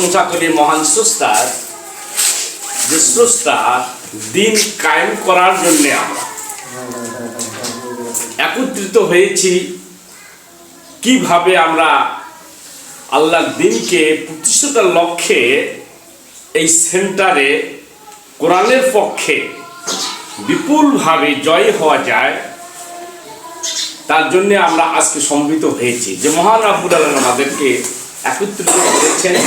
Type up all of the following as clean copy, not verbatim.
প্রশংসা করি মহান স্রষ্টার, যে স্রষ্টা দিন কায়েম করার জন্য আমরা একত্রিত হয়েছি। কিভাবে আমরা আল্লাহর দিনকে প্রতিষ্ঠার লক্ষ্যে এই সেন্টারে কোরআনের পক্ষে বিপুলভাবে জয় হওয়া যায়, তার জন্য আমরা আজকে সমবেত হয়েছি। যে মহান রাব্বুল আলামিন আমাদেরকে একত্রিত করেছেন,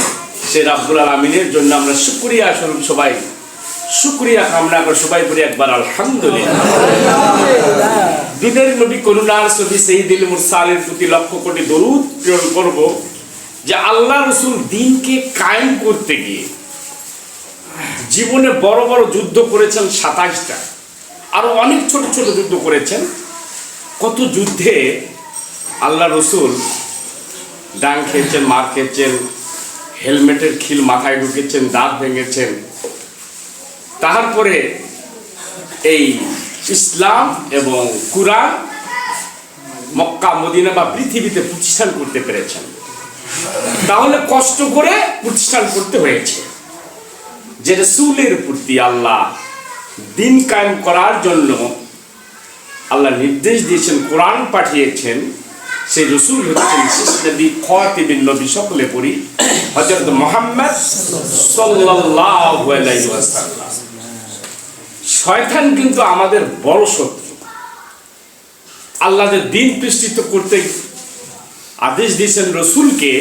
সে রাব্বুল আলামিনের জন্য আমরা শুকরিয়া স্বরূপ সবাই শুকরিয়া কামনা করে সবাই বলি একবার আলহামদুলিল্লাহ। দিনের নবী করুণার নবী সাইয়্যিদুল মুরসালিনের প্রতি লক্ষ কোটি দরুদ প্রেরণ করব, যে আল্লাহ রাসূল দিনকে কায়েম করতে গিয়ে জীবনে বড় বড় যুদ্ধ করেছেন 27টা, আরো অনেক ছোট ছোট যুদ্ধ করেছেন। কত যুদ্ধে আল্লাহ রসুল ডাং খেয়েছেন, মার খেয়েছেন, হেলমেটের খিল মাথায় ঢুকেছেন, দাঁত ভেঙেছেন। তারপরে এই ইসলাম এবং কুরআন মক্কা মদিনা বা পৃথিবীতে প্রতিষ্ঠান করতে পেরেছেন। তাহলে কষ্ট করে প্রতিষ্ঠান করতে হয়েছে। যে রাসূলের প্রতি আল্লাহ দিন কায়েম করার জন্য আল্লাহ নির্দেশ দিয়েছেন, কোরআন পাঠিয়েছেন, সেই রাসূল হচ্ছেন শেষ নবী, খাতিবুন নবী, সকলে পড়ি হযরত মুহাম্মদ সাল্লাল্লাহু আলাইহি ওয়াসাল্লাম। শয়তান কিন্তু আমাদের বড় শত্রু। আল্লাহ যে দিন প্রতিষ্ঠিত করতে আদেশ দিয়েছেন রাসূলকে,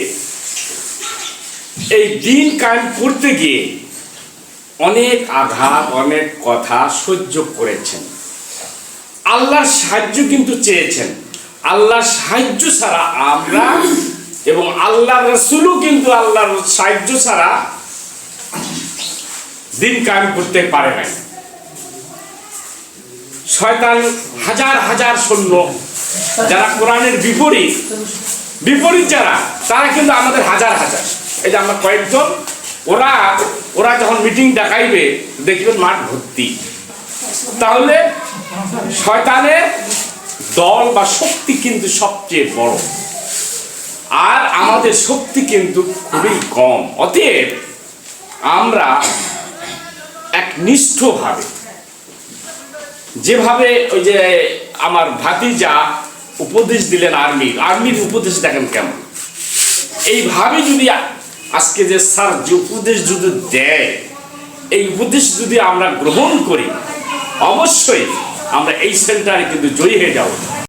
এই দিন কায়েম করতে গিয়ে অনেক আঘাত, অনেক কথা সহ্য করেছেন। আল্লাহর সাহায্য কিন্তু চেয়েছেন। আল্লাহর সাহায্য ছাড়া আমরা এবং আল্লাহ রাসূলও কিন্তু আল্লাহর সাহায্য ছাড়া দিন কায়েম করতে পারে নাই। শয়তান হাজার হাজার সৈন্য, যারা কোরআনের বিপরীত যারা, তারা কিন্তু আমাদের হাজার হাজার। এই যে আমরা কয়েকজন, ওরা যখন মিটিং দেখাইবে দেখবেন মাঠ ভর্তি। তাহলে শয়তানের দল বা শক্তি কিন্তু সবচেয়ে বড়, আর আমাদের শক্তি কিন্তু খুবই কম। অতএব আমরা একনিষ্ঠভাবে, যেভাবে ওই যে আমার ভাতিজা উপদেশ দিলেন, আর্মির উপদেশ দেখেন কেমন, এইভাবে যদি আজকে যে স্যার যে উপদেশ যদি দেয়, এই উপদেশ যদি আমরা গ্রহণ করি, অবশ্যই আমরা এই সেন্টারে কিন্তু জয়ী হয়ে যাব।